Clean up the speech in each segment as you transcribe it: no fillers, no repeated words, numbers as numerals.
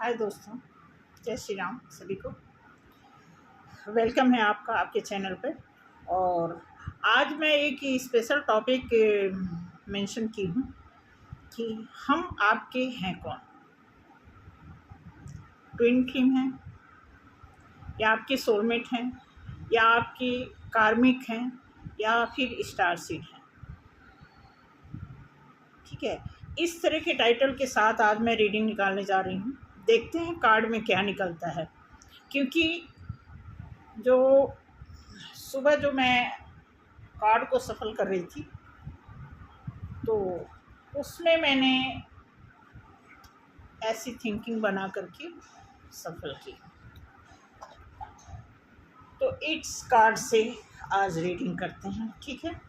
हाय दोस्तों, जय श्री राम सभी को। वेलकम है आपका आपके चैनल पे। और आज मैं एक स्पेशल टॉपिक मेंशन की हूँ कि हम आपके हैं कौन। ट्विन फ्लेम हैं या आपके सोलमेट हैं या आपके कार्मिक हैं या फिर स्टार सीड हैं। ठीक है, इस तरह के टाइटल के साथ आज मैं रीडिंग निकालने जा रही हूँ। देखते हैं कार्ड में क्या निकलता है। क्योंकि जो सुबह जो मैं कार्ड को सफल कर रही थी तो उसमें मैंने ऐसी थिंकिंग बना करके सफल की। तो इट्स कार्ड से आज रीडिंग करते हैं, ठीक है।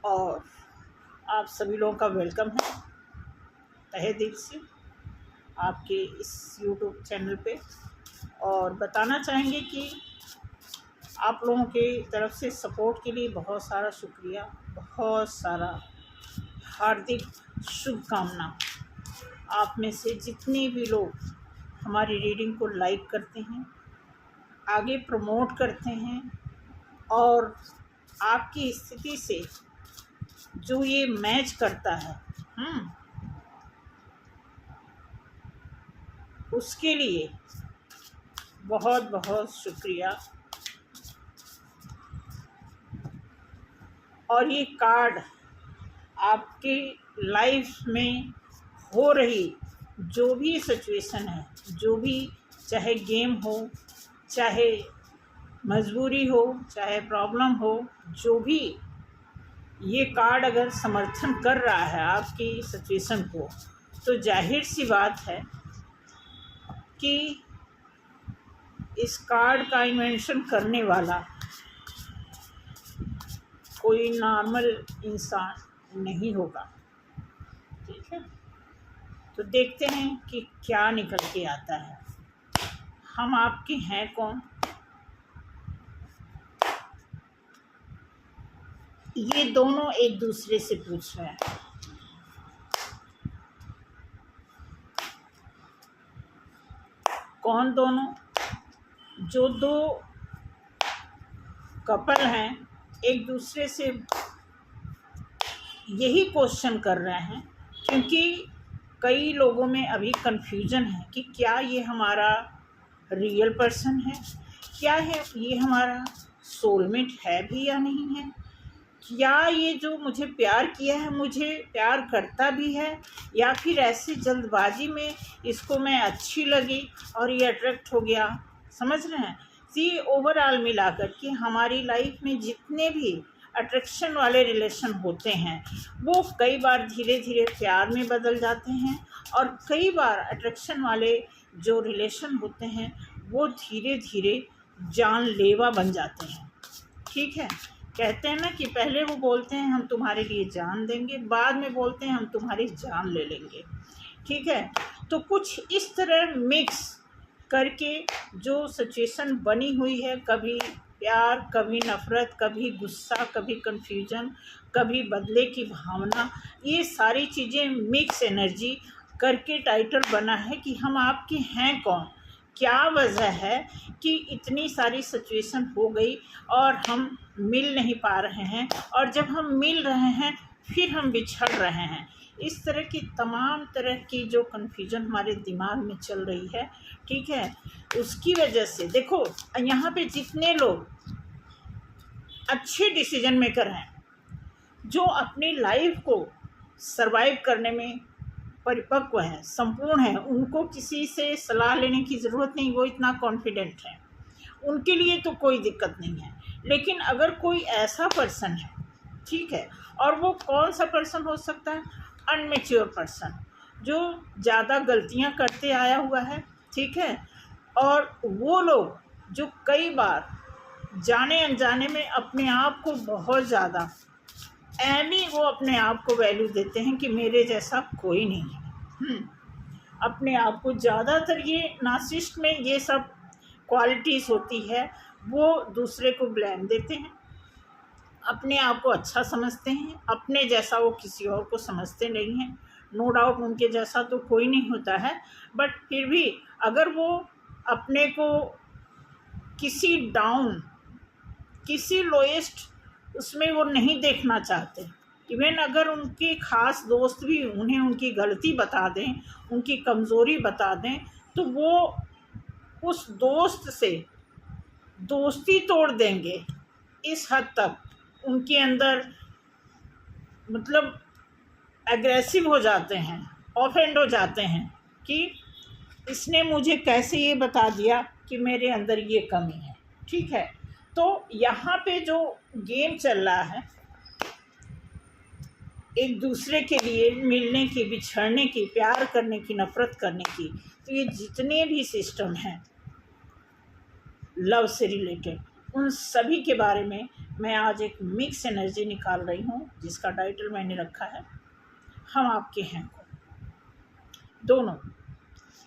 और आप सभी लोगों का वेलकम है तहे दिल से आपके इस यूट्यूब चैनल पे। और बताना चाहेंगे कि आप लोगों के तरफ से सपोर्ट के लिए बहुत सारा शुक्रिया, बहुत सारा हार्दिक शुभकामना। आप में से जितने भी लोग हमारी रीडिंग को लाइक करते हैं, आगे प्रमोट करते हैं और आपकी स्थिति से जो ये मैच करता है उसके लिए बहुत बहुत शुक्रिया। और ये कार्ड आपके लाइफ में हो रही जो भी सिचुएशन है, जो भी, चाहे गेम हो, चाहे मजबूरी हो, चाहे प्रॉब्लम हो, जो भी, ये कार्ड अगर समर्थन कर रहा है आपकी सिचुएशन को, तो जाहिर सी बात है कि इस कार्ड का इन्वेंशन करने वाला कोई नॉर्मल इंसान नहीं होगा। ठीक है, तो देखते हैं कि क्या निकल के आता है। हम आपके हैं कौन। ये दोनों एक दूसरे से पूछ रहे हैं। कौन दोनों? जो दो कपल हैं एक दूसरे से यही क्वेश्चन कर रहे हैं, क्योंकि कई लोगों में अभी कंफ्यूजन है कि क्या ये हमारा रियल पर्सन है, क्या है ये हमारा सोलमेट है भी या नहीं है, क्या ये जो मुझे प्यार किया है मुझे प्यार करता भी है, या फिर ऐसी जल्दबाजी में इसको मैं अच्छी लगी और ये अट्रैक्ट हो गया। समझ रहे हैं? सी ओवरऑल मिलाकर के हमारी लाइफ में जितने भी अट्रैक्शन वाले रिलेशन होते हैं वो कई बार धीरे धीरे प्यार में बदल जाते हैं, और कई बार अट्रैक्शन वाले जो रिलेशन होते हैं वो धीरे धीरे जानलेवा बन जाते हैं। ठीक है, कहते हैं ना कि पहले वो बोलते हैं हम तुम्हारे लिए जान देंगे, बाद में बोलते हैं हम तुम्हारी जान ले लेंगे। ठीक है, तो कुछ इस तरह मिक्स करके जो सिचुएशन बनी हुई है, कभी प्यार, कभी नफ़रत, कभी गुस्सा, कभी कन्फ्यूजन, कभी बदले की भावना, ये सारी चीज़ें मिक्स एनर्जी करके टाइटल बना है कि हम आपके हैं कौन। क्या वजह है कि इतनी सारी सिचुएशन हो गई और हम मिल नहीं पा रहे हैं, और जब हम मिल रहे हैं फिर हम बिछड़ रहे हैं। इस तरह की तमाम तरह की जो कन्फ्यूजन हमारे दिमाग में चल रही है, ठीक है, उसकी वजह से देखो यहाँ पे जितने लोग अच्छे डिसीजन मेकर हैं, जो अपनी लाइफ को सरवाइव करने में परिपक्व हैं, संपूर्ण हैं, उनको किसी से सलाह लेने की ज़रूरत नहीं, वो इतना कॉन्फिडेंट है, उनके लिए तो कोई दिक्कत नहीं है। लेकिन अगर कोई ऐसा पर्सन है, ठीक है, और वो कौन सा पर्सन हो सकता है? अनमेच्योर पर्सन, जो ज़्यादा गलतियां करते आया हुआ है, ठीक है, और वो लोग जो कई बार जाने अनजाने में अपने आप को बहुत ज़्यादा वो अपने आप को वैल्यू देते हैं कि मेरे जैसा कोई नहीं है। अपने आप को ज़्यादातर ये नार्सिसिस्ट में ये सब क्वालिटीज़ होती है, वो दूसरे को ब्लेम देते हैं, अपने आप को अच्छा समझते हैं, अपने जैसा वो किसी और को समझते नहीं हैं। नो डाउट उनके जैसा तो कोई नहीं होता है, बट फिर भी अगर वो अपने को किसी डाउन, किसी लोएस्ट उसमें वो नहीं देखना चाहते, इवन अगर उनके ख़ास दोस्त भी उन्हें उनकी गलती बता दें, उनकी कमज़ोरी बता दें, तो वो उस दोस्त से दोस्ती तोड़ देंगे। इस हद तक उनके अंदर मतलब एग्रेसिव हो जाते हैं, ऑफेंड हो जाते हैं कि इसने मुझे कैसे ये बता दिया कि मेरे अंदर ये कमी है। ठीक है, तो यहाँ पे जो गेम चल रहा है एक दूसरे के लिए मिलने की, बिछड़ने की, प्यार करने की, नफ़रत करने की, तो ये जितने भी सिस्टम हैं लव से रिलेटेड, उन सभी के बारे में मैं आज एक मिक्स एनर्जी निकाल रही हूँ, जिसका टाइटल मैंने रखा है हम आपके हैं को। दोनों,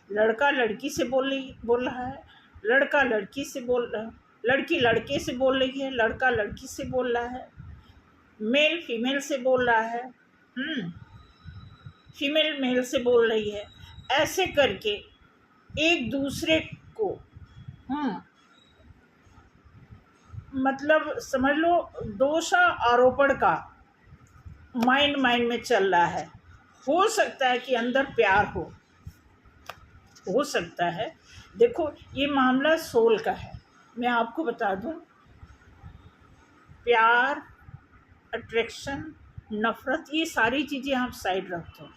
लड़का लड़की से बोल रहा है, लड़का लड़की से बोल रहा है, लड़की लड़के से बोल रही है, लड़का लड़की से बोल रहा है, मेल फीमेल से बोल रहा है, फीमेल मेल से बोल रही है। ऐसे करके एक दूसरे को मतलब समझ लो दोष आरोपण का माइंड में चल रहा है। हो सकता है कि अंदर प्यार हो सकता है। देखो ये मामला सोल का है, मैं आपको बता दूं, प्यार, अट्रैक्शन, नफ़रत, ये सारी चीज़ें आप साइड रख दो।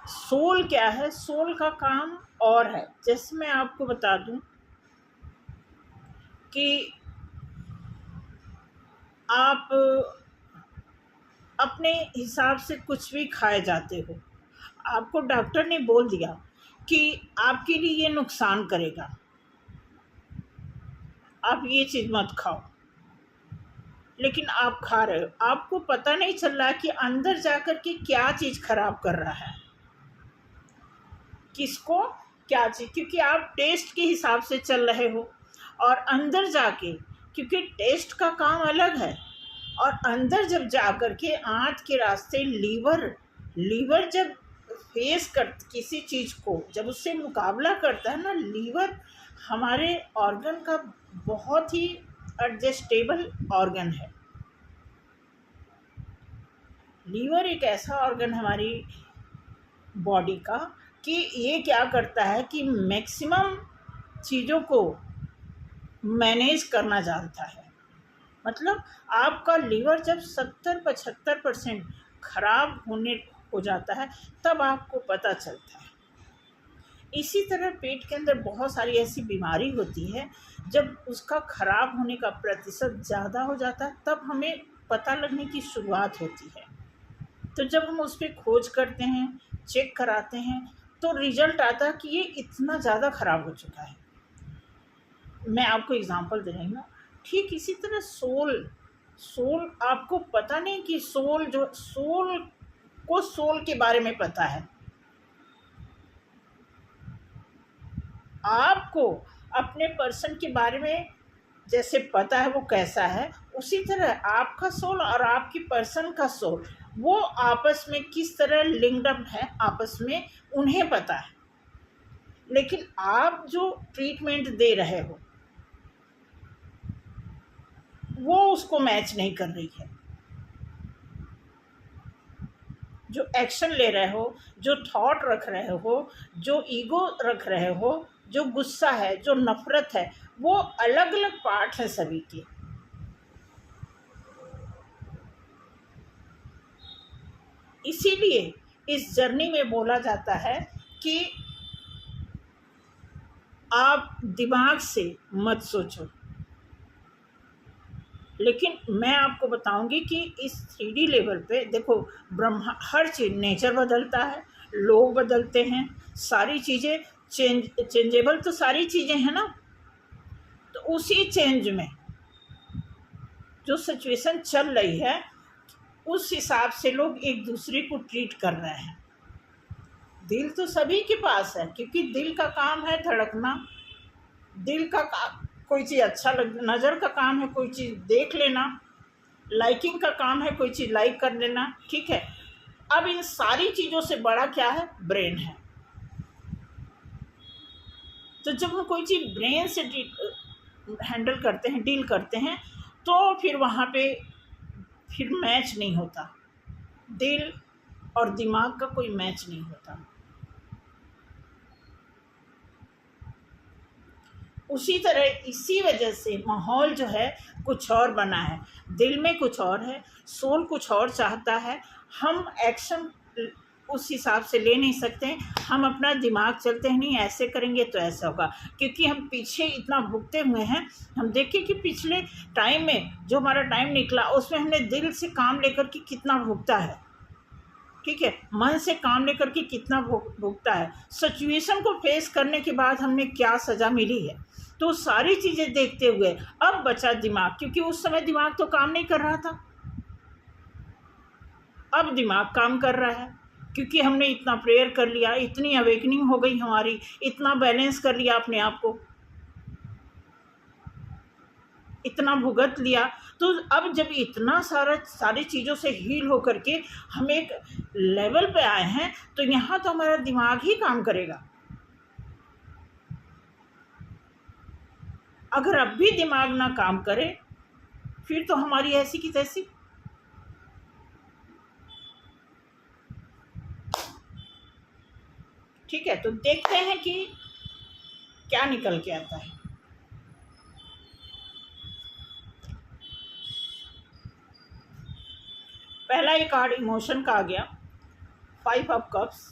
सोल क्या है, सोल का काम और है। जैसे मैं आपको बता दूं कि आप अपने हिसाब से कुछ भी खाए जाते हो, आपको डॉक्टर ने बोल दिया कि आपके लिए ये नुकसान करेगा, आप ये चीज़ मत खाओ, लेकिन आप खा रहे हो। आपको पता नहीं चल रहा कि अंदर जाकर के क्या चीज़ खराब कर रहा है, किसको क्या चीज़, क्योंकि आप टेस्ट के हिसाब से चल रहे हो। और अंदर जाके, क्योंकि टेस्ट का काम अलग है, और अंदर जब जाकर के आंत के रास्ते लीवर जब फेस कर किसी चीज़ को, जब उससे मुकाबला करता है ना, लीवर हमारे ऑर्गन का बहुत ही एडजस्टेबल ऑर्गन है। लीवर एक ऐसा ऑर्गन हमारी बॉडी का कि ये क्या करता है कि मैक्सिमम चीज़ों को मैनेज करना जानता है। मतलब आपका लीवर जब 70-75% खराब हो जाता है, तब आपको पता चलता है। इसी तरह पेट के अंदर बहुत सारी ऐसी बीमारी होती है, जब उसका खराब होने का प्रतिशत ज़्यादा हो जाता है, तब हमें पता लगने की शुरुआत होती है। तो जब हम उस पर खोज करते हैं, चेक कराते हैं, तो रिजल्ट आता है कि ये इतना ज़्यादा ख़राब हो चुका है। मैं आपको एग्जांपल दे रही हूँ। ठीक इसी तरह सोल आपको पता नहीं कि सोल के बारे में पता है, आपको अपने पर्सन के बारे में जैसे पता है वो कैसा है, उसी तरह आपका सोल और आपकी पर्सन का सोल वो आपस में किस तरह लिंक्ड अप है, आपस में उन्हें पता है। लेकिन आप जो ट्रीटमेंट दे रहे हो वो उसको मैच नहीं कर रही है। जो एक्शन ले रहे हो, जो थॉट रख रहे हो, जो ईगो रख रहे हो, जो गुस्सा है, जो नफ़रत है, वो अलग अलग पार्ट हैं सभी के। इसीलिए इस जर्नी में बोला जाता है कि आप दिमाग से मत सोचो। लेकिन मैं आपको बताऊंगी कि इस 3D लेवल पे देखो, ब्रह्मा हर चीज़, नेचर बदलता है, लोग बदलते हैं, सारी चीज़ें चेंजेबल तो सारी चीज़ें हैं ना। तो उसी चेंज में जो सिचुएशन चल रही है, उस हिसाब से लोग एक दूसरे को ट्रीट कर रहे हैं। दिल तो सभी के पास है, क्योंकि दिल का काम है धड़कना, दिल का कोई चीज़ अच्छा नज़र का काम है कोई चीज़ देख लेना, लाइकिंग का काम है कोई चीज़ लाइक कर लेना। ठीक है, अब इन सारी चीज़ों से बड़ा क्या है? ब्रेन है। तो जब हम कोई चीज़ ब्रेन से हैंडल करते हैं, डील करते हैं, तो फिर वहाँ पे फिर मैच नहीं होता। दिल और दिमाग का कोई मैच नहीं होता। उसी तरह इसी वजह से माहौल जो है कुछ और बना है, दिल में कुछ और है, सोल कुछ और चाहता है। हम एक्शन उस हिसाब से ले नहीं सकते हैं। हम अपना दिमाग चलते हैं, नहीं ऐसे करेंगे तो ऐसा होगा, क्योंकि हम पीछे इतना भुगते हुए हैं। हम देखें कि पिछले टाइम में जो हमारा टाइम निकला उसमें हमने दिल से काम लेकर के कितना भुगता है, ठीक है, मन से काम लेकर के कितना भुगता है, सिचुएशन को फेस करने के बाद हमने क्या सज़ा मिली है। तो सारी चीज़ें देखते हुए अब बचा दिमाग, क्योंकि उस समय दिमाग तो काम नहीं कर रहा था, अब दिमाग काम कर रहा है, क्योंकि हमने इतना प्रेयर कर लिया, इतनी अवेकनिंग हो गई हमारी, इतना बैलेंस कर लिया अपने आप को, इतना भुगत लिया। तो अब जब इतना सारी चीज़ों से हील हो करके हम एक लेवल पे आए हैं, तो यहाँ तो हमारा दिमाग ही काम करेगा। अगर अब भी दिमाग ना काम करे फिर तो हमारी ऐसी की तैसी। ठीक है, तो देखते हैं कि क्या निकल के आता है। पहला एक कार्ड इमोशन का आ गया, 5 ऑफ कप्स।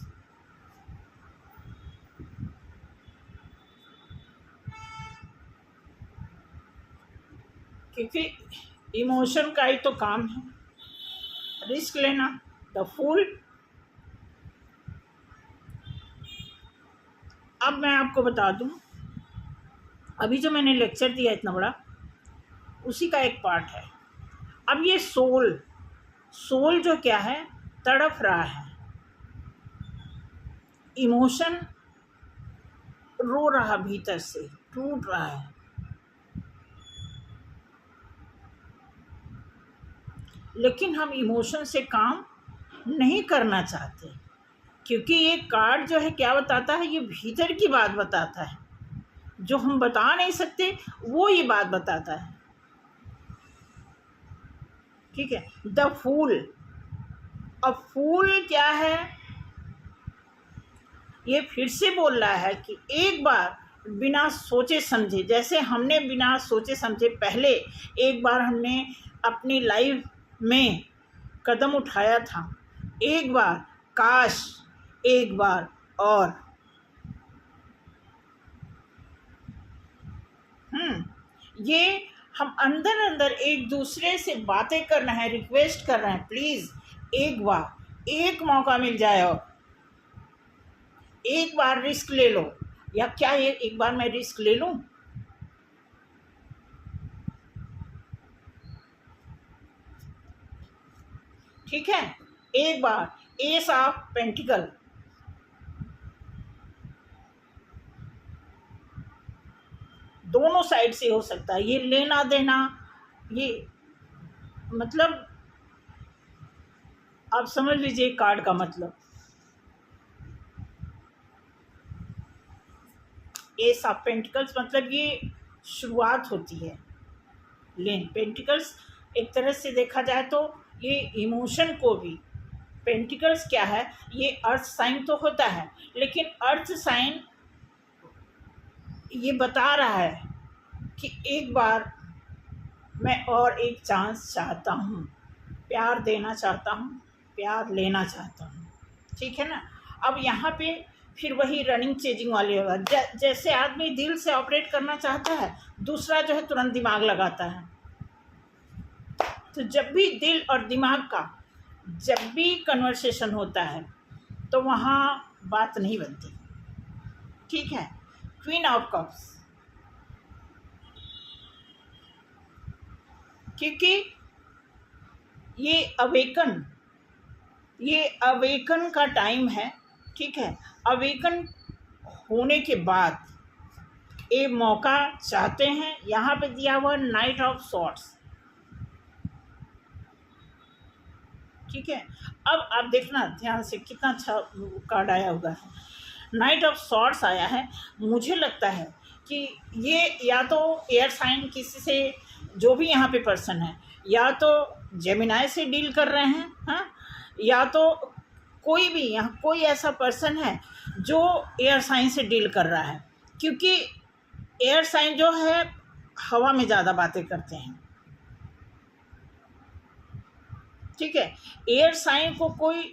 क्योंकि इमोशन का ही तो काम है रिस्क लेना, द फूल। अब मैं आपको बता दूं, अभी जो मैंने लेक्चर दिया इतना बड़ा, उसी का एक पार्ट है। अब ये सोल जो क्या है, तड़प रहा है, इमोशन रो रहा, भीतर से टूट रहा है। लेकिन हम इमोशन से काम नहीं करना चाहते, क्योंकि ये कार्ड जो है क्या बताता है, ये भीतर की बात बताता है, जो हम बता नहीं सकते वो ये बात बताता है। ठीक है, द फूल। अब फूल क्या है, ये फिर से बोल रहा है कि एक बार बिना सोचे समझे, जैसे हमने बिना सोचे समझे पहले एक बार हमने अपनी लाइफ में कदम उठाया था, एक बार, काश एक बार और। ये हम अंदर अंदर एक दूसरे से बातें कर रहे हैं, रिक्वेस्ट कर रहे हैं, प्लीज़ एक बार, एक मौका मिल जाए और एक बार रिस्क ले लो। या क्या ये एक बार मैं रिस्क ले लूं? ठीक है, एक बार, एस ऑफ पेंटिकल। दोनों साइड से हो सकता है, ये लेना देना, ये मतलब आप समझ लीजिए कार्ड का मतलब। एस ऑफ पेंटिकल्स मतलब ये शुरुआत होती है। लेन पेंटिकल्स एक तरह से देखा जाए तो ये इमोशन को भी, पेंटिकल्स क्या है, ये अर्थ साइन तो होता है, लेकिन अर्थ साइन ये बता रहा है कि एक बार मैं और एक चांस चाहता हूँ, प्यार देना चाहता हूँ, प्यार लेना चाहता हूँ। ठीक है ना। अब यहाँ पे फिर वही रनिंग चेजिंग वाले होगा, जैसे आदमी दिल से ऑपरेट करना चाहता है, दूसरा जो है तुरंत दिमाग लगाता है। तो जब भी दिल और दिमाग का जब भी कन्वर्सेशन होता है तो वहाँ बात नहीं बनती। ठीक है, क्वीन ऑफ कप्स, क्योंकि ये अवेकन का टाइम है। ठीक है, अवेकन होने के बाद एक मौका चाहते हैं। यहाँ पे दिया हुआ नाइट ऑफ सॉर्ट्स, ठीक है। अब आप देखना ध्यान से, कितना अच्छा कार्ड आया हुआ है। नाइट ऑफ सॉर्ड्स आया है। मुझे लगता है कि ये या तो एयर साइन किसी से, जो भी यहाँ पे पर्सन है, या तो जेमिनाई से डील कर रहे हैं, हाँ, या तो कोई भी यहाँ कोई ऐसा पर्सन है जो एयर साइन से डील कर रहा है, क्योंकि एयर साइन जो है हवा में ज़्यादा बातें करते हैं, ठीक है। एयर साइन को कोई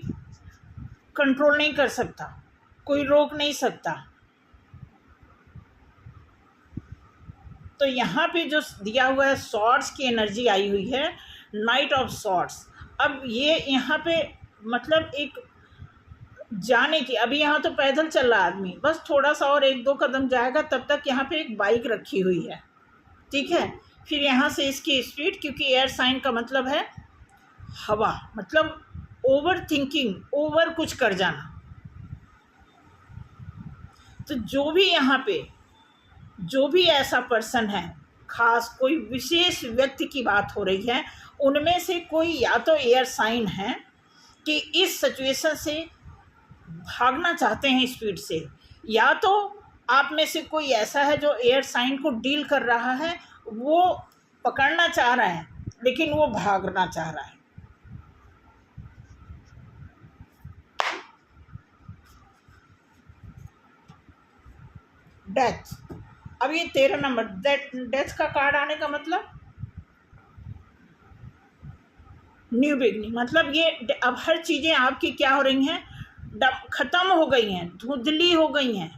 कंट्रोल नहीं कर सकता, कोई रोक नहीं सकता। तो यहाँ पे जो दिया हुआ है सॉर्ड्स की एनर्जी आई हुई है, नाइट ऑफ सॉर्ड्स। अब ये यहाँ पे मतलब एक जाने की, अभी यहाँ तो पैदल चल रहा आदमी, बस थोड़ा सा और 1-2 कदम जाएगा, तब तक यहाँ पे एक बाइक रखी हुई है, ठीक है। फिर यहाँ से इसकी स्पीड, क्योंकि एयर साइन का मतलब है हवा, मतलब ओवर थिंकिंग, ओवर कुछ कर जाना। तो जो भी यहाँ पे जो भी ऐसा पर्सन है, खास कोई विशेष व्यक्ति की बात हो रही है, उनमें से कोई या तो एयर साइन है कि इस सिचुएशन से भागना चाहते हैं स्पीड से, या तो आप में से कोई ऐसा है जो एयर साइन को डील कर रहा है, वो पकड़ना चाह रहा है लेकिन वो भागना चाह रहा है। डेथ। अब ये 13 नंबर डेथ का कार्ड आने का मतलब न्यू बिगनिंग, मतलब ये अब हर चीज़ें आपकी क्या हो रही हैं, ख़त्म हो गई हैं, धुंधली हो गई हैं,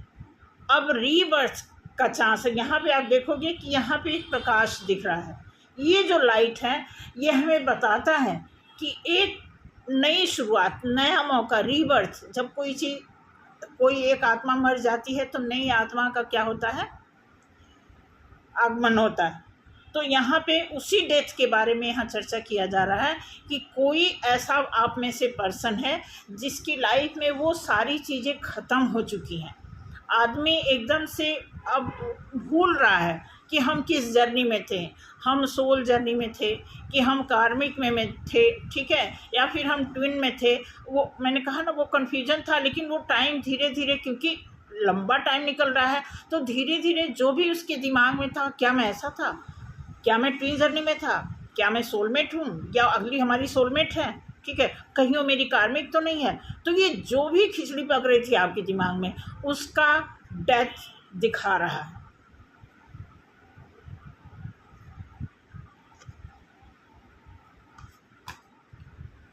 अब रीबर्थ का चांस है। यहाँ पे आप देखोगे कि यहाँ पे एक प्रकाश दिख रहा है, ये जो लाइट है ये हमें बताता है कि एक नई शुरुआत, नया मौका, रीबर्थ। जब कोई एक आत्मा मर जाती है तो नई आत्मा का क्या होता है, आगमन होता है। तो यहाँ पे उसी डेथ के बारे में यहाँ चर्चा किया जा रहा है कि कोई ऐसा आप में से पर्सन है जिसकी लाइफ में वो सारी चीज़ें ख़त्म हो चुकी हैं। आदमी एकदम से अब भूल रहा है कि हम किस जर्नी में थे, हम सोल जर्नी में थे कि हम कार्मिक में थे, ठीक है, या फिर हम ट्विन में थे। वो मैंने कहा ना, वो कन्फ्यूजन था, लेकिन वो टाइम धीरे धीरे, क्योंकि लंबा टाइम निकल रहा है, तो धीरे धीरे जो भी उसके दिमाग में था, क्या मैं ऐसा था, क्या मैं ट्विन जर्नी में था, क्या मैं सोलमेट हूँ, या अगली हमारी सोलमेट है, ठीक है, कहीं वो मेरी कार्मिक तो नहीं है। तो ये जो भी खिचड़ी पक रही थी आपके दिमाग में, उसका डेथ दिखा रहा है।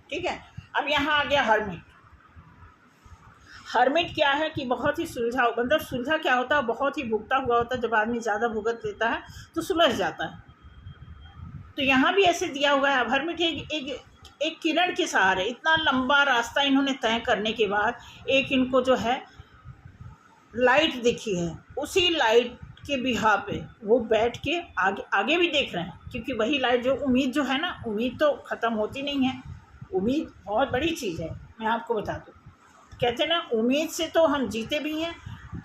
ठीक है। अब यहाँ आ गया हर्मिट। हर्मिट क्या है कि बहुत ही सुलझा, मतलब सुलझा क्या होता है, बहुत ही भुगता हुआ होता है। जब आदमी ज़्यादा भुगत लेता है तो सुलझ जाता है। तो यहाँ भी ऐसे दिया हुआ है। अब हर्मिट एक किरण के सहारे, इतना लंबा रास्ता इन्होंने तय करने के बाद एक इनको जो है लाइट दिखी है, उसी लाइट के बिहा पे वो बैठ के आगे भी देख रहे हैं, क्योंकि वही लाइट जो उम्मीद जो है ना, उम्मीद तो ख़त्म होती नहीं है। उम्मीद बहुत बड़ी चीज़ है, मैं आपको बता दूँ। कहते हैं ना, उम्मीद से तो हम जीते भी हैं,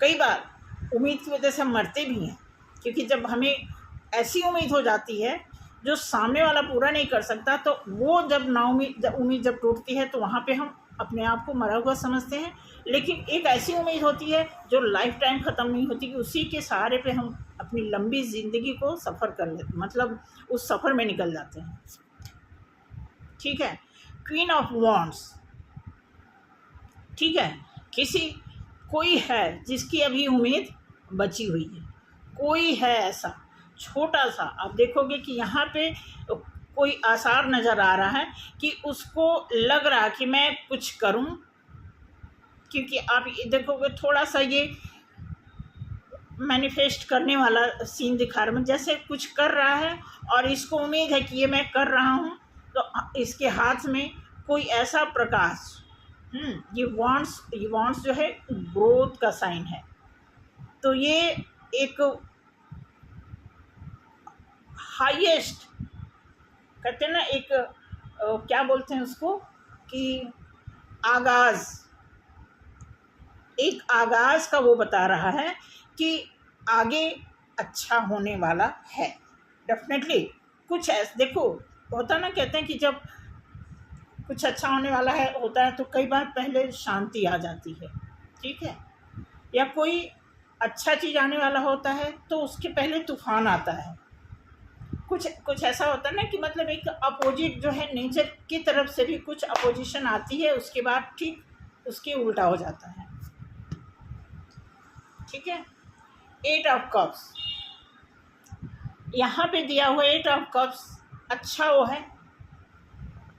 कई बार उम्मीद की वजह से हम मरते भी हैं, क्योंकि जब हमें ऐसी उम्मीद हो जाती है जो सामने वाला पूरा नहीं कर सकता, तो वो जब उम्मीद जब टूटती है तो वहाँ पे हम अपने आप को मरा हुआ समझते हैं। लेकिन एक ऐसी उम्मीद होती है जो लाइफ टाइम ख़त्म नहीं होती, कि उसी के सहारे पे हम अपनी लंबी ज़िंदगी को सफ़र कर लेते, मतलब उस सफ़र में निकल जाते हैं। ठीक है। क्वीन ऑफ वॉन्ड्स, ठीक है, कोई है जिसकी अभी उम्मीद बची हुई है, कोई है ऐसा छोटा सा। आप देखोगे कि यहाँ पे कोई आसार नज़र आ रहा है कि उसको लग रहा कि मैं कुछ करूं, क्योंकि आप देखोगे थोड़ा सा ये मैनिफेस्ट करने वाला सीन दिखा रहा है, जैसे कुछ कर रहा है और इसको उम्मीद है कि ये मैं कर रहा हूँ, तो इसके हाथ में कोई ऐसा प्रकाश, ये वॉन्ट्स जो है ग्रोथ का साइन है। तो ये एक हाईएस्ट, कहते हैं ना, एक क्या बोलते हैं उसको, कि एक आगाज़ का वो बता रहा है कि आगे अच्छा होने वाला है। डेफिनेटली कुछ ऐसा देखो होता ना, कहते हैं कि जब कुछ अच्छा होने वाला है होता है तो कई बार पहले शांति आ जाती है, ठीक है। या कोई अच्छा चीज़ आने वाला होता है तो उसके पहले तूफान आता है। कुछ कुछ ऐसा होता है ना कि मतलब एक अपोजिट जो है नेचर की तरफ से भी कुछ अपोजिशन आती है, उसके बाद ठीक उसके उल्टा हो जाता है, ठीक है। 8 ऑफ कप्स यहाँ पे दिया हुआ 8 ऑफ कप्स अच्छा वो है।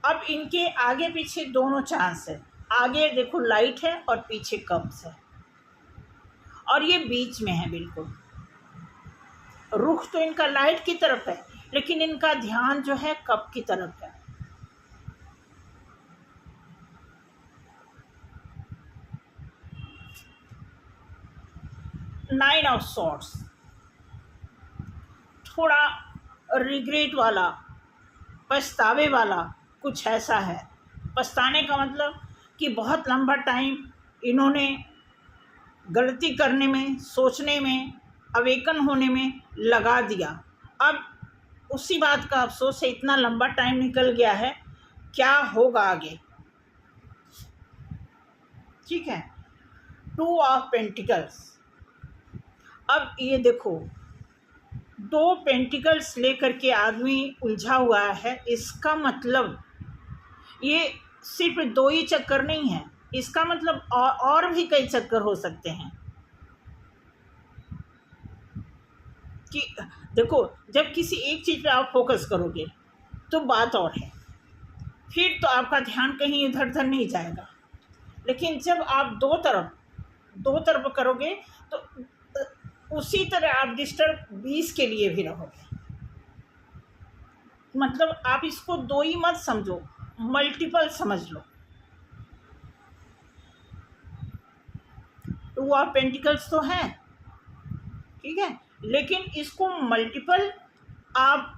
अब इनके आगे पीछे दोनों चांस है। आगे देखो लाइट है और पीछे कप्स है और ये बीच में है बिल्कुल। रुख तो इनका लाइट की तरफ है लेकिन इनका ध्यान जो है कप की तरफ है। नाइन ऑफ सॉर्ड्स थोड़ा रिग्रेट वाला, पछतावे वाला कुछ ऐसा है। पछताने का मतलब कि बहुत लंबा टाइम इन्होंने गलती करने में, सोचने में, अवेकन होने में लगा दिया। अब उसी बात का अफसोस है, इतना लंबा टाइम निकल गया है, क्या होगा आगे, ठीक है। 2 ऑफ पेंटिकल्स। अब ये देखो 2 पेंटिकल्स लेकर के आदमी उलझा हुआ है। इसका मतलब ये सिर्फ 2 ही चक्कर नहीं है, इसका मतलब और भी कई चक्कर हो सकते हैं। कि देखो जब किसी एक चीज़ पे आप फोकस करोगे तो बात और है, फिर तो आपका ध्यान कहीं इधर उधर नहीं जाएगा। लेकिन जब आप दो तरफ करोगे तो उसी तरह आप डिस्टर्ब 20 के लिए भी रहोगे। मतलब आप इसको 2 ही मत समझो, मल्टीपल समझ लो। 2 ऑफ पेंटिकल्स तो है, ठीक है, लेकिन इसको मल्टीपल आप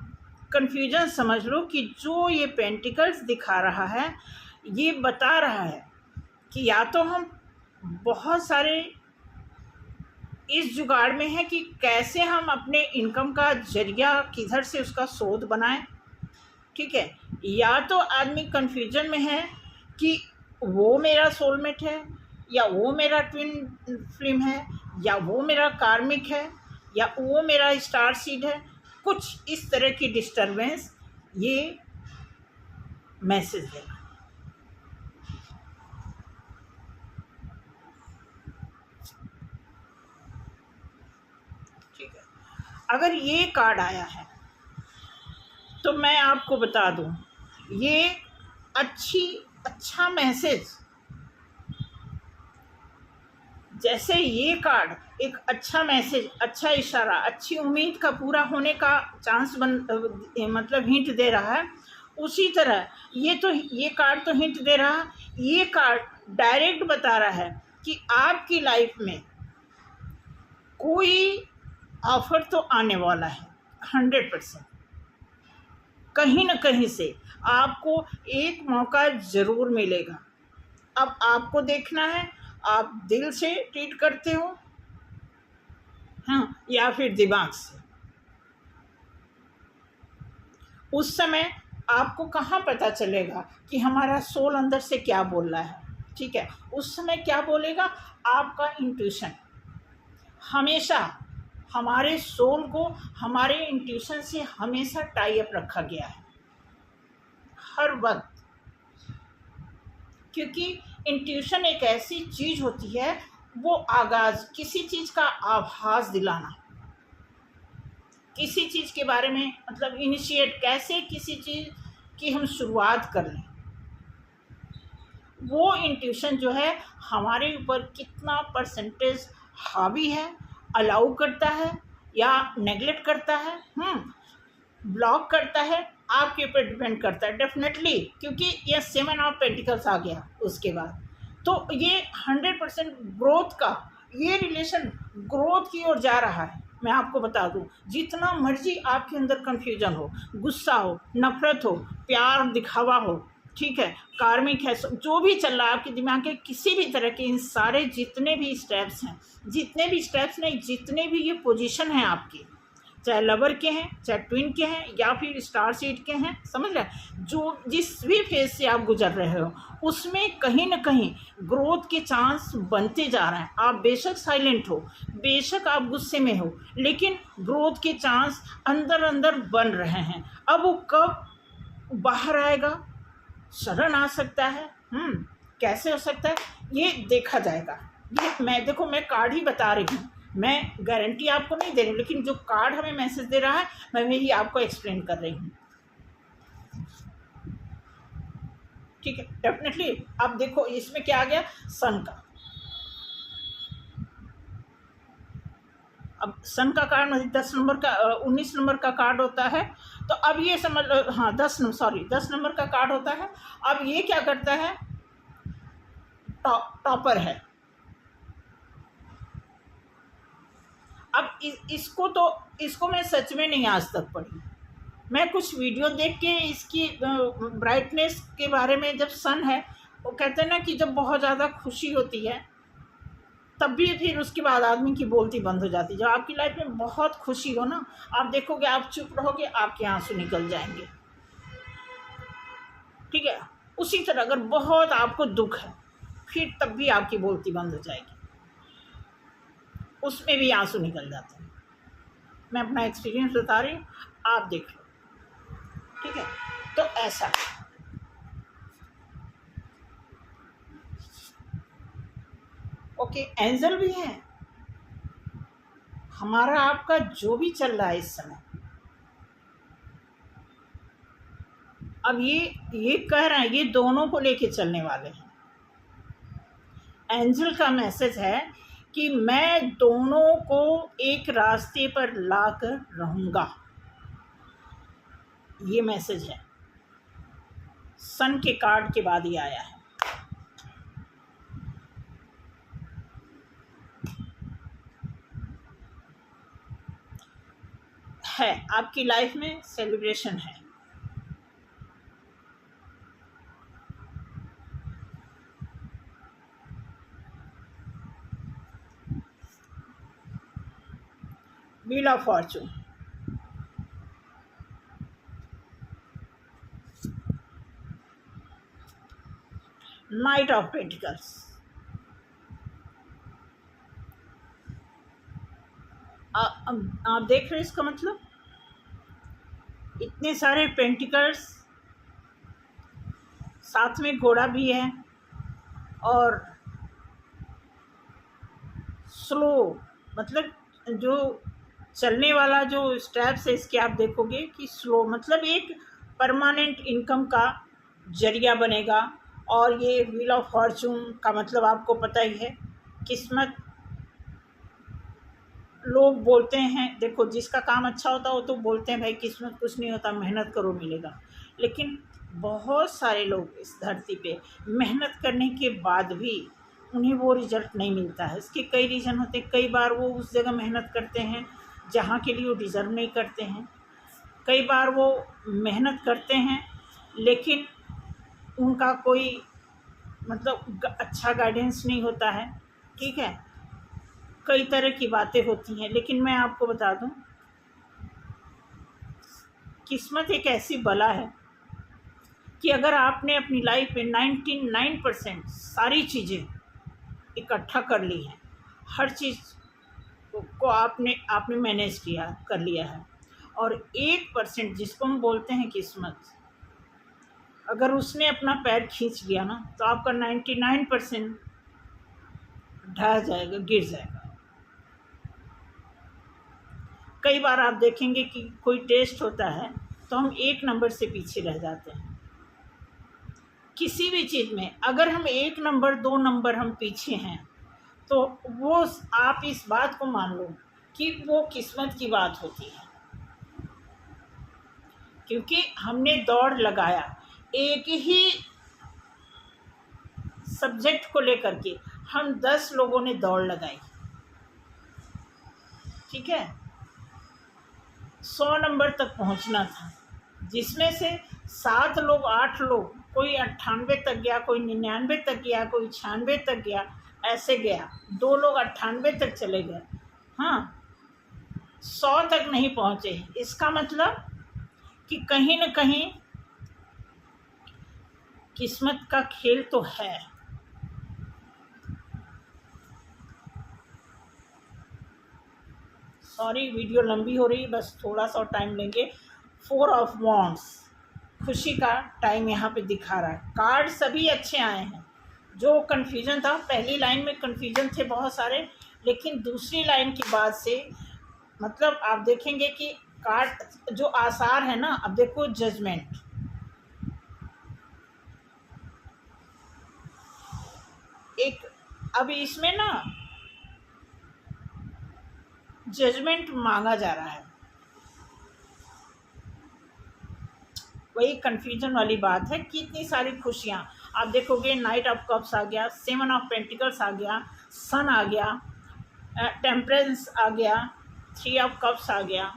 कन्फ्यूजन समझ लो कि जो ये पेंटिकल्स दिखा रहा है ये बता रहा है कि या तो हम बहुत सारे इस जुगाड़ में है कि कैसे हम अपने इनकम का जरिया किधर से उसका स्रोत बनाएं, ठीक है। या तो आदमी कन्फ्यूजन में है कि वो मेरा सोलमेट है या वो मेरा ट्विन फ्लेम है या वो मेरा कार्मिक है या वो मेरा स्टार सीड है। कुछ इस तरह की डिस्टरबेंस ये मैसेज देगा, ठीक है। अगर ये कार्ड आया है तो मैं आपको बता दूं ये अच्छा मैसेज, जैसे ये कार्ड एक अच्छा मैसेज, अच्छा इशारा, अच्छी उम्मीद का पूरा होने का चांस मतलब हिंट दे रहा है, उसी तरह ये कार्ड तो हिंट दे रहा है, ये कार्ड डायरेक्ट बता रहा है कि आपकी लाइफ में कोई ऑफर तो आने वाला है 100%। कहीं ना कहीं से आपको एक मौका ज़रूर मिलेगा। अब आपको देखना है आप दिल से ट्रीट करते हो, हाँ, या फिर दिमाग से। उस समय आपको कहाँ पता चलेगा कि हमारा सोल अंदर से क्या बोल रहा है, ठीक है। उस समय क्या बोलेगा आपका इंट्यूशन। हमेशा हमारे सोल को हमारे इंट्यूशन से हमेशा टाई अप रखा गया है हर वक्त, क्योंकि इंट्यूशन एक ऐसी चीज़ होती है, वो आगाज़ किसी चीज़ का आभास दिलाना, किसी चीज़ के बारे में मतलब इनिशिएट, कैसे किसी चीज़ की हम शुरुआत कर लें। वो इंट्यूशन जो है हमारे ऊपर कितना परसेंटेज हावी है, अलाउ करता है या नेगलेक्ट करता है, ब्लॉक करता है, आपके ऊपर डिपेंड करता है डेफिनेटली। क्योंकि ये 7 ऑफ पेंटिकल्स आ गया उसके बाद, तो ये 100% ग्रोथ का, ये रिलेशन ग्रोथ की ओर जा रहा है। मैं आपको बता दूं, जितना मर्जी आपके अंदर कन्फ्यूजन हो, गुस्सा हो, नफरत हो, प्यार दिखावा हो, ठीक है, कार्मिक है, जो भी चल रहा है आपके दिमाग के किसी भी तरह के, इन सारे जितने भी स्टेप्स हैं, जितने भी स्टेप्स नहीं, जितने भी ये पोजीशन हैं आपकी, चाहे लवर के हैं, चाहे ट्विन के हैं, या फिर स्टार सीड के हैं, समझ रहे हैं। जो जिस भी फेज से आप गुजर रहे हो उसमें कहीं ना कहीं ग्रोथ के चांस बनते जा रहे हैं। आप बेशक साइलेंट हो, बेशक आप गुस्से में हो, लेकिन ग्रोथ के चांस अंदर अंदर बन रहे हैं। अब वो कब बाहर आएगा, सडन आ सकता है, कैसे हो सकता है, ये देखा जाएगा। ये मैं कार्ड ही बता रही हूँ, मैं गारंटी आपको नहीं दे रही, लेकिन जो कार्ड हमें मैसेज दे रहा है मैं वही आपको एक्सप्लेन कर रही हूँ। ठीक है, डेफिनेटली। अब देखो इसमें क्या आ गया, सन का। अब सन का कार्ड मतलब 10 नंबर का 19 नंबर का कार्ड होता है। तो अब ये समझ लो, हाँ 10 नंबर का कार्ड होता है। अब ये क्या करता है, टॉपर है। अब इसको मैं सच में नहीं आज तक पढ़ी। मैं कुछ वीडियो देख के इसकी ब्राइटनेस के बारे में, जब सन है वो कहते हैं ना कि जब बहुत ज़्यादा खुशी होती है तब भी फिर उसके बाद आदमी की बोलती बंद हो जाती है। जब आपकी लाइफ में बहुत खुशी हो ना, आप देखोगे आप चुप रहोगे, आपके आंसू निकल जाएंगे। ठीक है, उसी तरह अगर बहुत आपको दुख है फिर तब भी आपकी बोलती बंद हो जाएगी, उसमें भी आंसू निकल जाते हैं। मैं अपना एक्सपीरियंस बता रही हूँ, आप देख लो। ठीक है, तो ऐसा ओके। एंजल भी है, हमारा आपका जो भी चल रहा है इस समय, अब ये कह रहे हैं, ये दोनों को लेके चलने वाले हैं। एंजल का मैसेज है कि मैं दोनों को एक रास्ते पर लाकर रहूंगा, ये मैसेज है। सन के कार्ड के बाद ही आया है आपकी लाइफ में सेलिब्रेशन है। Wheel of Fortune, night of pentacles, आप देख रहे हैं इसका मतलब, इतने सारे पेंटिकल्स, साथ में घोड़ा भी है, और स्लो मतलब जो चलने वाला जो स्टेप्स है इसके, आप देखोगे कि स्लो मतलब एक परमानेंट इनकम का जरिया बनेगा। और ये व्हील ऑफ फॉर्चून का मतलब आपको पता ही है, किस्मत। लोग बोलते हैं, देखो जिसका काम अच्छा होता है वो तो बोलते हैं भाई किस्मत कुछ नहीं होता, मेहनत करो मिलेगा। लेकिन बहुत सारे लोग इस धरती पे मेहनत करने के बाद भी उन्हें वो रिजल्ट नहीं मिलता है। इसके कई रीज़न होते हैं। कई बार वो उस जगह मेहनत करते हैं जहाँ के लिए वो डिज़र्व नहीं करते हैं। कई बार वो मेहनत करते हैं लेकिन उनका कोई मतलब अच्छा गाइडेंस नहीं होता है। ठीक है, कई तरह की बातें होती हैं। लेकिन मैं आपको बता दूं, किस्मत एक ऐसी बला है कि अगर आपने अपनी लाइफ में 99% सारी चीज़ें इकट्ठा कर ली हैं, हर चीज़ को आपने मैनेज कर लिया है, और 1% जिसको हम बोलते हैं किस्मत, अगर उसने अपना पैर खींच लिया ना तो आपका 99% ढह जाएगा, गिर जाएगा। कई बार आप देखेंगे कि कोई टेस्ट होता है तो हम 1 नंबर से पीछे रह जाते हैं। किसी भी चीज़ में अगर हम 1 नंबर 2 नंबर हम पीछे हैं तो वो आप इस बात को मान लो कि वो किस्मत की बात होती है, क्योंकि हमने दौड़ लगाया एक ही सब्जेक्ट को लेकर के, हम 10 लोगों ने दौड़ लगाई। ठीक है, 100 नंबर तक पहुंचना था, जिसमें से 7 लोग 8 लोग, कोई 98 तक गया, कोई 99 तक गया, कोई 96 तक गया, ऐसे गया। 2 लोग 98 तक चले गए। हाँ, 100 तक नहीं पहुँचे। इसका मतलब कि कहीं न कहीं किस्मत का खेल तो है। सॉरी वीडियो लंबी हो रही है, बस थोड़ा सा टाइम लेंगे। 4 ऑफ वॉन्ड्स, खुशी का टाइम यहाँ पे दिखा रहा है। कार्ड सभी अच्छे आए हैं। जो कन्फ्यूज़न था, पहली लाइन में कन्फ्यूज़न थे बहुत सारे, लेकिन दूसरी लाइन के बाद से मतलब आप देखेंगे कि कार्ड जो आसार है ना, अब देखो जजमेंट, एक अब इसमें ना जजमेंट मांगा जा रहा है। वही कन्फ्यूजन वाली बात है कि इतनी सारी खुशियाँ आप देखोगे। नाइट ऑफ कप्स आ गया, 7 ऑफ पेंटिकल्स आ गया, सन आ गया, टेम्परेंस आ गया, 3 ऑफ कप्स आ गया,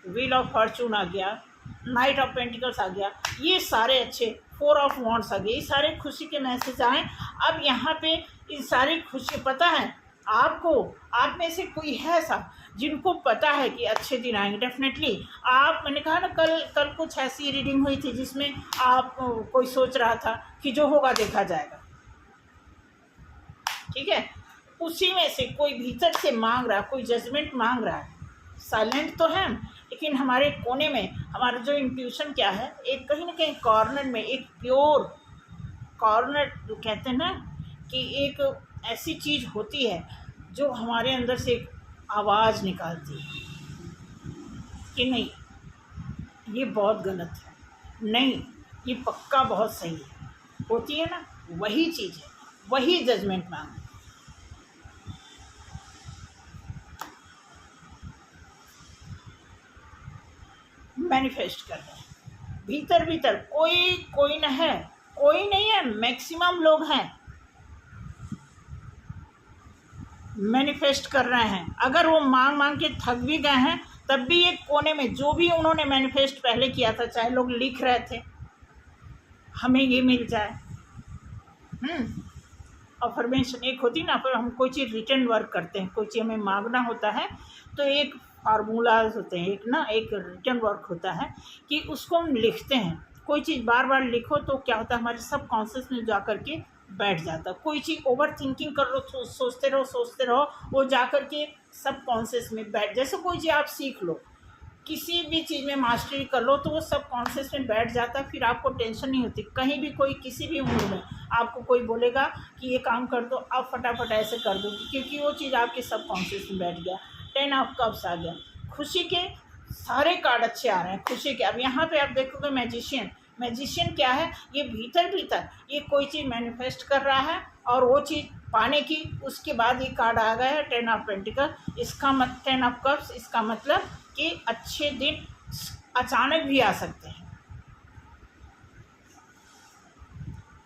व्हील ऑफ फॉर्चून आ गया, नाइट ऑफ पेंटिकल्स आ गया। ये सारे अच्छे, 4 ऑफ वॉन्ड्स आ गए। ये सारे खुशी के मैसेज आए। अब यहाँ पे इन सारी खुशी, पता है आपको, आप में से कोई है ऐसा जिनको पता है कि अच्छे दिन आएंगे डेफिनेटली। आप, मैंने कहा ना कल कुछ ऐसी रीडिंग हुई थी जिसमें आप कोई सोच रहा था कि जो होगा देखा जाएगा, ठीक है। उसी में से कोई भीतर से मांग रहा है, कोई जजमेंट मांग रहा है। साइलेंट तो है, लेकिन हमारे कोने में हमारा जो इंट्यूशन क्या है, एक कहीं ना कहीं कॉर्नर में, एक प्योर कॉर्नर कहते हैं ना, कि एक ऐसी चीज़ होती है जो हमारे अंदर से एक आवाज़ निकालती है कि नहीं ये बहुत गलत है, नहीं ये पक्का बहुत सही है, होती है ना, वही चीज़ है, वही जजमेंट मांग। मैनिफेस्ट कर रहे हैं भीतर भीतर। कोई न है, कोई नहीं है, मैक्सिमम लोग हैं मैनिफेस्ट कर रहे हैं। अगर वो मांग मांग के थक भी गए हैं, तब भी एक कोने में जो भी उन्होंने मैनिफेस्ट पहले किया था, चाहे लोग लिख रहे थे हमें ये मिल जाए, अफर्मेशन एक होती ना, फिर हम कोई चीज़ रिटर्न वर्क करते हैं, कोई चीज़ हमें मांगना होता है तो एक फार्मूलाज होते हैं, एक रिटर्न वर्क होता है कि उसको हम लिखते हैं। कोई चीज़ बार बार लिखो तो क्या होता है, हमारे सब कॉन्शियस में जा कर के बैठ जाता। कोई चीज़ ओवर थिंकिंग कर लो तो सोचते रहो, वो जा कर के सब कॉन्शियस में बैठ, जैसे कोई चीज़ आप सीख लो, किसी भी चीज़ में मास्टरी कर लो तो वो सब कॉन्शियस में बैठ जाता है। फिर आपको टेंशन नहीं होती। कहीं भी कोई किसी भी उम्र में आपको कोई बोलेगा कि ये काम कर दो, आप फटाफट ऐसे कर दोगे, क्योंकि वो चीज़ आपके सब कॉन्शियस में बैठ गया। 10 ऑफ कप्स आ गया। खुशी के सारे कार्ड अच्छे आ रहे हैं, खुशी के। अब यहाँ पे आप देखोगे मैजिशियन क्या है, ये भीतर ये कोई चीज़ मैनिफेस्ट कर रहा है और वो चीज़ पाने की, उसके बाद ये कार्ड आ गया है 10 ऑफ पेंटिकल। इसका 10 ऑफ कप्स, इसका मतलब कि अच्छे दिन अचानक भी आ सकते हैं,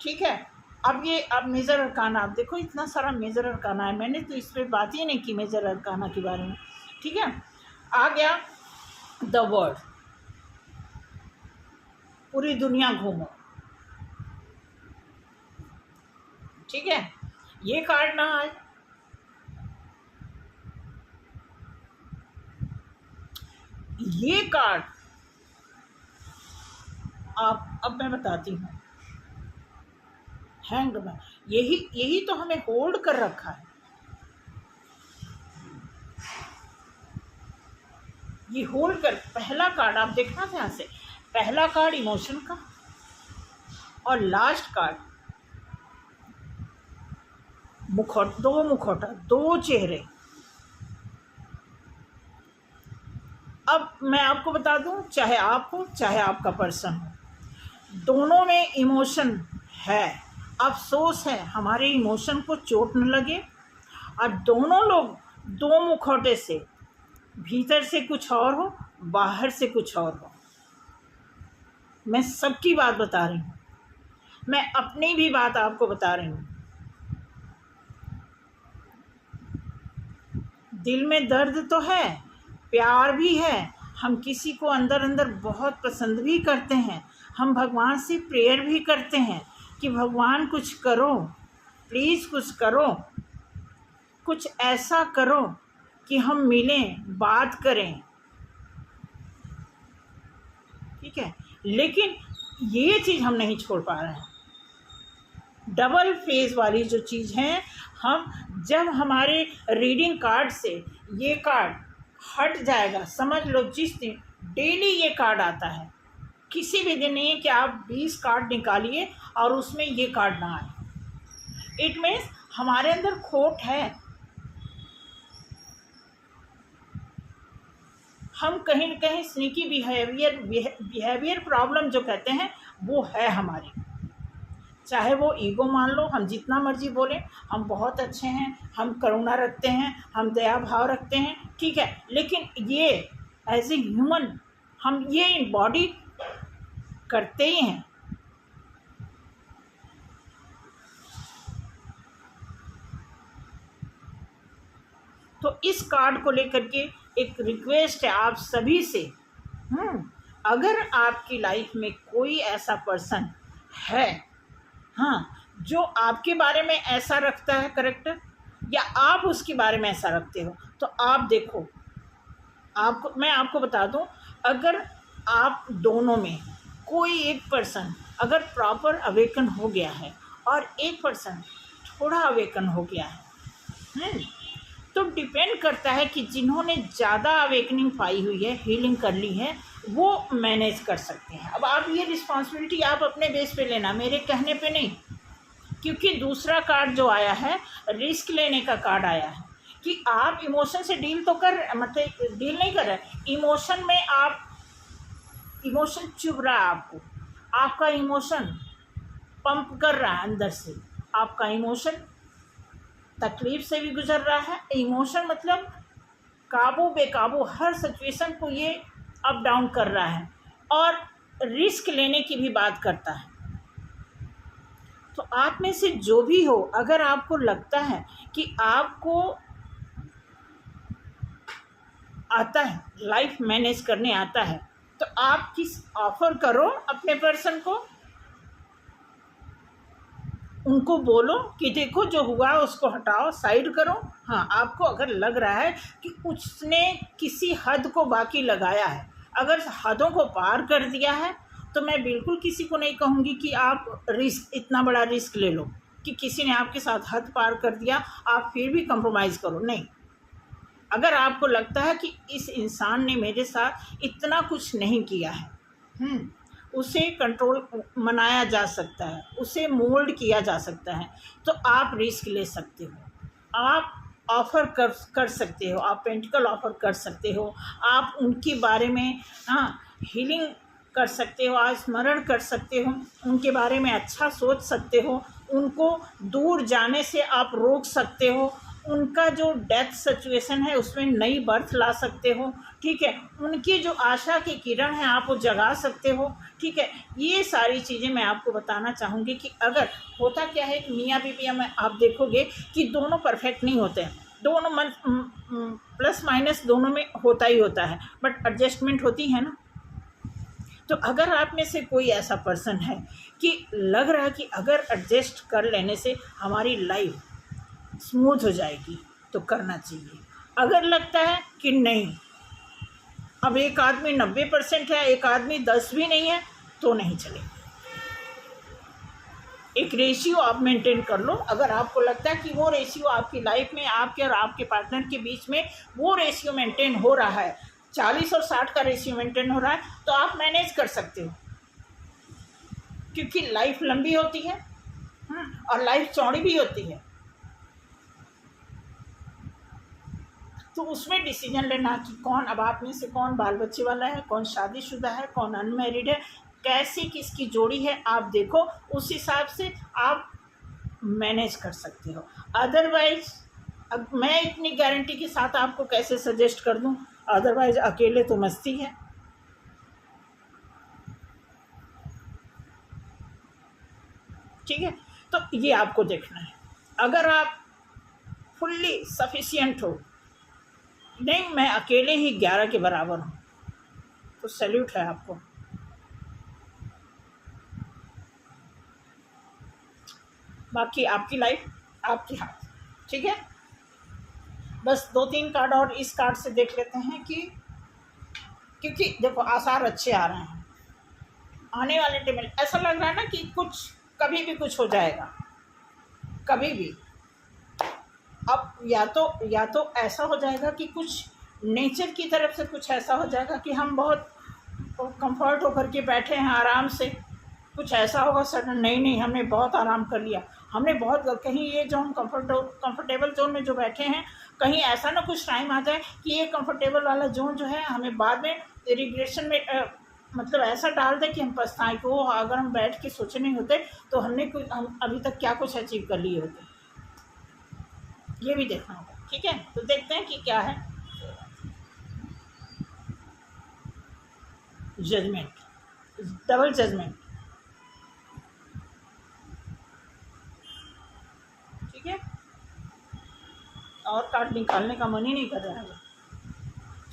ठीक है। अब मेजर अरकाना, आप देखो इतना सारा मेजर अरकाना है, मैंने तो इस पर बात ही नहीं की मेजर अरकाना के बारे में, ठीक है। आ गया द वर्ल्ड, पूरी दुनिया घूमो, ठीक है। ये कार्ड ना आए, ये कार्ड आप, अब मैं बताती हूँ, हैंगमैन, यही तो हमें होल्ड कर रखा है। ये होल्ड कर, पहला कार्ड आप देखना ध्यान से, पहला कार्ड इमोशन का और लास्ट कार्ड मुखौटा, दो चेहरे। अब मैं आपको बता दूं, चाहे आप हो चाहे आपका पर्सन हो, दोनों में इमोशन है। अफसोस है हमारे इमोशन को चोट न लगे, और दोनों लोग दो मुखौटे से, भीतर से कुछ और हो, बाहर से कुछ और हो। मैं सबकी बात बता रही हूँ, मैं अपनी भी बात आपको बता रही हूँ। दिल में दर्द तो है, प्यार भी है, हम किसी को अंदर अंदर बहुत पसंद भी करते हैं, हम भगवान से प्रेयर भी करते हैं कि भगवान कुछ करो, प्लीज़ कुछ करो, कुछ ऐसा करो कि हम मिलें, बात करें, ठीक है, लेकिन ये चीज़ हम नहीं छोड़ पा रहे हैं। डबल फेज वाली जो चीज़ है, हम जब हमारे रीडिंग कार्ड से ये कार्ड हट जाएगा, समझ लो जिस दिन डेली ये कार्ड आता है, किसी भी दिन नहीं है कि आप 20 कार्ड निकालिए और उसमें ये कार्ड ना आए। इट मीन्स हमारे अंदर खोट है, हम कहीं न कहीं स्नीकी बिहेवियर प्रॉब्लम जो कहते हैं वो है हमारी। चाहे वो ईगो मान लो, हम जितना मर्जी बोलें हम बहुत अच्छे हैं, हम करुणा रखते हैं, हम दया भाव रखते हैं, ठीक है, लेकिन ये एज ए ह्यूमन हम ये बॉडी करते ही हैं। तो इस कार्ड को लेकर के एक रिक्वेस्ट है आप सभी से, अगर आपकी लाइफ में कोई ऐसा पर्सन है, हाँ, जो आपके बारे में ऐसा रखता है करेक्टर, या आप उसके बारे में ऐसा रखते हो, तो आप देखो, मैं आपको बता दूं, अगर आप दोनों में कोई एक पर्सन अगर प्रॉपर अवेकन हो गया है और एक पर्सन थोड़ा अवेकन हो गया है, तो डिपेंड करता है कि जिन्होंने ज़्यादा अवेकनिंग पाई हुई है, हीलिंग कर ली है, वो मैनेज कर सकते हैं। अब आप ये रिस्पॉन्सिबिलिटी आप अपने बेस पे लेना, मेरे कहने पे नहीं, क्योंकि दूसरा कार्ड जो आया है रिस्क लेने का कार्ड आया है कि आप इमोशन से डील तो मतलब डील नहीं कर रहे, इमोशन में आप, इमोशन चुभ रहा है आपको, आपका इमोशन पंप कर रहा है अंदर से, आपका इमोशन तकलीफ से भी गुजर रहा है। इमोशन मतलब काबू बेकाबू हर सिचुएशन को ये अप डाउन कर रहा है और रिस्क लेने की भी बात करता है। तो आप में से जो भी हो, अगर आपको लगता है कि आपको आता है, लाइफ मैनेज करने आता है, तो आप किस ऑफर करो अपने पर्सन को, उनको बोलो कि देखो जो हुआ उसको हटाओ, साइड करो। हाँ, आपको अगर लग रहा है कि उसने किसी हद को बाकी लगाया है, अगर हदों को पार कर दिया है, तो मैं बिल्कुल किसी को नहीं कहूँगी कि आप इतना बड़ा रिस्क ले लो कि किसी ने आपके साथ हद पार कर दिया आप फिर भी कंप्रोमाइज़ करो, नहीं। अगर आपको लगता है कि इस इंसान ने मेरे साथ इतना कुछ नहीं किया है, उसे कंट्रोल मनाया जा सकता है, उसे मोल्ड किया जा सकता है, तो आप रिस्क ले सकते हो, आप ऑफ़र कर सकते हो, आप पेंटिकल ऑफ़र कर सकते हो, आप उनके बारे में हीलिंग कर सकते हो, आप स्मरण कर सकते हो, उनके बारे में अच्छा सोच सकते हो, उनको दूर जाने से आप रोक सकते हो, उनका जो डेथ सिचुएशन है उसमें नई बर्थ ला सकते हो, ठीक है, उनकी जो आशा की किरण है आप वो जगा सकते हो, ठीक है। ये सारी चीज़ें मैं आपको बताना चाहूँगी कि अगर होता क्या है, मियाँ बीवी में आप देखोगे कि दोनों परफेक्ट नहीं होते हैं, दोनों प्लस माइनस दोनों में होता ही होता है, बट एडजस्टमेंट होती है ना। तो अगर आप में से कोई ऐसा पर्सन है कि लग रहा है कि अगर एडजस्ट कर लेने से हमारी लाइफ स्मूथ हो जाएगी, तो करना चाहिए। अगर लगता है कि नहीं, अब एक आदमी 90% है, एक आदमी 10 भी नहीं है, तो नहीं चलेगा। एक रेशियो आप मेंटेन कर लो। अगर आपको लगता है कि वो रेशियो आपकी लाइफ में आपके और आपके पार्टनर के बीच में वो रेशियो मेंटेन हो रहा है, 40 और 60 का रेशियो मेंटेन हो रहा है, तो आप मैनेज कर सकते हो, क्योंकि लाइफ लंबी होती है और लाइफ चौड़ी भी होती है। तो उसमें डिसीजन लेना कि कौन, अब आप में से कौन बाल बच्चे वाला है, कौन शादीशुदा है, कौन अनमैरिड है, कैसी किसकी जोड़ी है, आप देखो, उस हिसाब से आप मैनेज कर सकते हो। अदरवाइज अब मैं इतनी गारंटी के साथ आपको कैसे सजेस्ट कर दूं, अदरवाइज अकेले तो मस्ती है। ठीक है, तो ये आपको देखना है। अगर आप फुल्ली सफिशिएंट हो, नहीं मैं अकेले ही 11 के बराबर हूँ, तो सैल्यूट है आपको। बाकी आपकी लाइफ आपके हाथ, ठीक है। बस 2-3 कार्ड और इस कार्ड से देख लेते हैं कि, क्योंकि देखो आसार अच्छे आ रहे हैं आने वाले टाइम में। ऐसा लग रहा है ना कि कुछ कभी भी कुछ हो जाएगा, कभी भी। अब या तो ऐसा हो जाएगा कि कुछ नेचर की तरफ से कुछ ऐसा हो जाएगा कि हम बहुत कंफर्ट होकर के बैठे हैं आराम से, कुछ ऐसा होगा सडन नहीं हमने बहुत आराम कर लिया, हमने बहुत कहीं ये जो हम कंफर्टेबल जोन में जो बैठे हैं, कहीं ऐसा ना कुछ टाइम आ जाए कि ये कंफर्टेबल वाला जोन जो है हमें बाद में रिग्रेशन में मतलब ऐसा डाल दे कि हम पछताएं कि वो अगर हम बैठ के सोचे नहीं होते तो हम अभी तक क्या कुछ अचीव कर लिए होते। ये भी देखना होगा, ठीक है। तो देखते हैं कि क्या है। जजमेंट, डबल जजमेंट, ठीक है। और कार्ड निकालने का मन ही नहीं कर रहा है।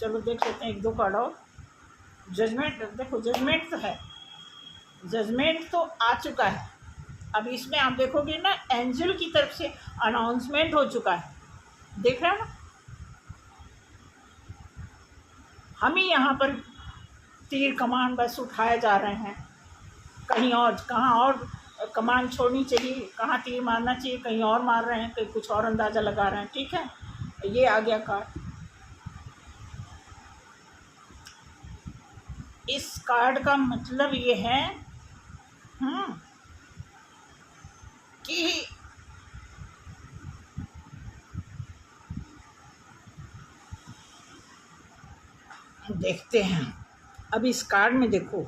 चलो देख लेते हैं 1-2 कार्ड और। जजमेंट, देखो जजमेंट तो है, जजमेंट तो आ चुका है। अब इसमें आप देखोगे ना, एंजल की तरफ से अनाउंसमेंट हो चुका है, देख रहे हो ना। हम ही यहाँ पर तीर कमान बस उठाए जा रहे हैं, कहीं और कहाँ और कमान छोड़नी चाहिए, कहाँ तीर मारना चाहिए, कहीं और मार रहे हैं, कहीं कुछ और अंदाज़ा लगा रहे हैं, ठीक है। ये आ गया कार्ड। इस कार्ड का मतलब ये है कि देखते हैं। अब इस कार्ड में देखो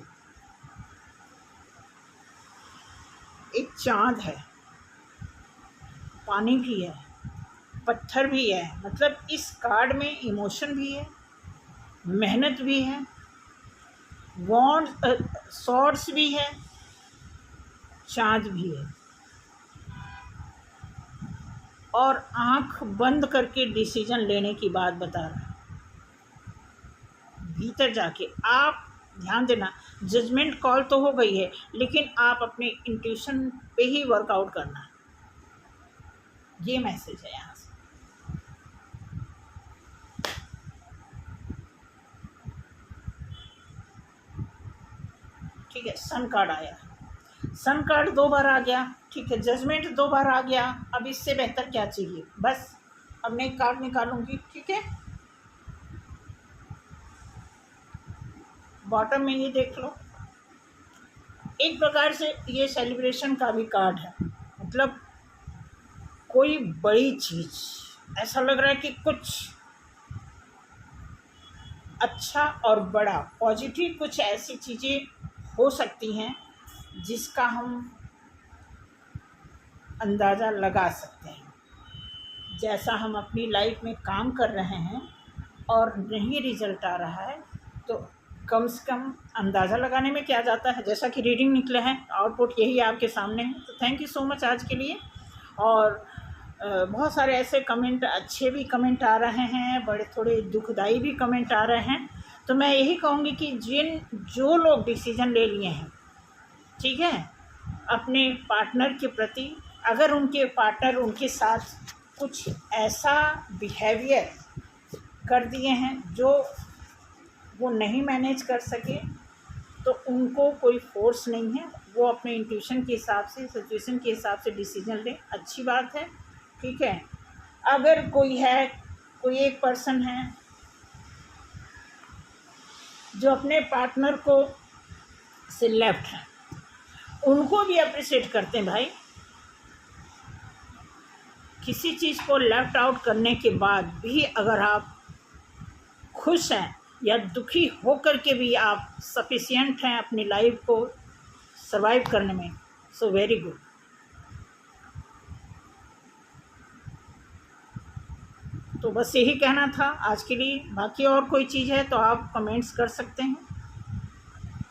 एक चाँद है, पानी भी है, पत्थर भी है, मतलब इस कार्ड में इमोशन भी है, मेहनत भी है, वॉन्ड सॉर्ड्स भी है, चाँद भी है, और आंख बंद करके डिसीजन लेने की बात बता रहा है। भीतर जाके आप ध्यान देना, जजमेंट कॉल तो हो गई है, लेकिन आप अपने इंट्यूशन पे ही वर्कआउट करना, ये मैसेज है यहाँ से। ठीक है, सन कार्ड आया, सन कार्ड 2 बार आ गया, ठीक है। जजमेंट 2 बार आ गया। अब इससे बेहतर क्या चाहिए, बस अब मैं एक कार्ड निकालूंगी, ठीक है। बॉटम में ये देख लो, एक प्रकार से ये सेलिब्रेशन का भी कार्ड है, मतलब कोई बड़ी चीज़, ऐसा लग रहा है कि कुछ अच्छा और बड़ा पॉजिटिव कुछ ऐसी चीज़ें हो सकती हैं जिसका हम अंदाज़ा लगा सकते हैं। जैसा हम अपनी लाइफ में काम कर रहे हैं और नहीं रिजल्ट आ रहा है, तो कम से कम अंदाज़ा लगाने में क्या जाता है। जैसा कि रीडिंग निकले हैं, आउटपुट यही आपके सामने है। तो थैंक यू सो मच आज के लिए। और बहुत सारे ऐसे कमेंट, अच्छे भी कमेंट आ रहे हैं, बड़े थोड़े दुखदाई भी कमेंट आ रहे हैं। तो मैं यही कहूँगी कि जो लोग डिसीज़न ले लिए हैं, ठीक है, अपने पार्टनर के प्रति, अगर उनके पार्टनर उनके साथ कुछ ऐसा बिहेवियर कर दिए हैं जो वो नहीं मैनेज कर सके, तो उनको कोई फोर्स नहीं है, वो अपने इंट्यूशन के हिसाब से, सिचुएशन के हिसाब से डिसीजन लें, अच्छी बात है, ठीक है। अगर कोई एक पर्सन है जो अपने पार्टनर को से लेफ्ट है, उनको भी अप्रिशिएट करते हैं भाई। किसी चीज़ को लेफ्ट आउट करने के बाद भी अगर आप खुश हैं या दुखी होकर के भी आप सफिशिएंट हैं अपनी लाइफ को सरवाइव करने में, सो वेरी गुड। तो बस यही कहना था आज के लिए। बाकी और कोई चीज़ है तो आप कमेंट्स कर सकते हैं,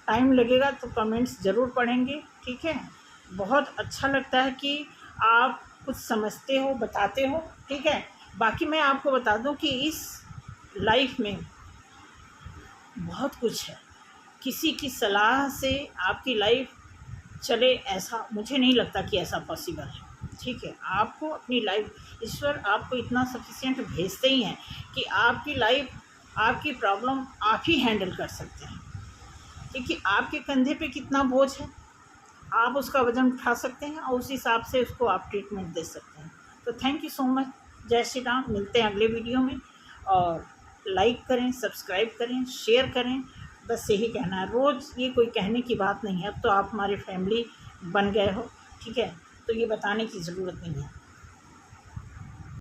टाइम लगेगा तो कमेंट्स ज़रूर पढ़ेंगे, ठीक है। बहुत अच्छा लगता है कि आप कुछ समझते हो, बताते हो, ठीक है। बाकी मैं आपको बता दूं कि इस लाइफ में बहुत कुछ है, किसी की सलाह से आपकी लाइफ चले ऐसा मुझे नहीं लगता कि ऐसा पॉसिबल है। ठीक है, आपको अपनी लाइफ, ईश्वर आपको इतना सफिशिएंट भेजते ही हैं कि आपकी लाइफ, आपकी प्रॉब्लम आप ही हैंडल कर सकते हैं। क्योंकि आपके कंधे पे कितना बोझ है, आप उसका वज़न उठा सकते हैं और उस हिसाब से उसको आप ट्रीटमेंट दे सकते हैं। तो थैंक यू सो मच। जय श्री राम। मिलते हैं अगले वीडियो में, और लाइक करें, सब्सक्राइब करें, शेयर करें। बस यही कहना है, रोज़ ये कोई कहने की बात नहीं है, अब तो आप हमारे फैमिली बन गए हो, ठीक है, तो ये बताने की ज़रूरत नहीं है।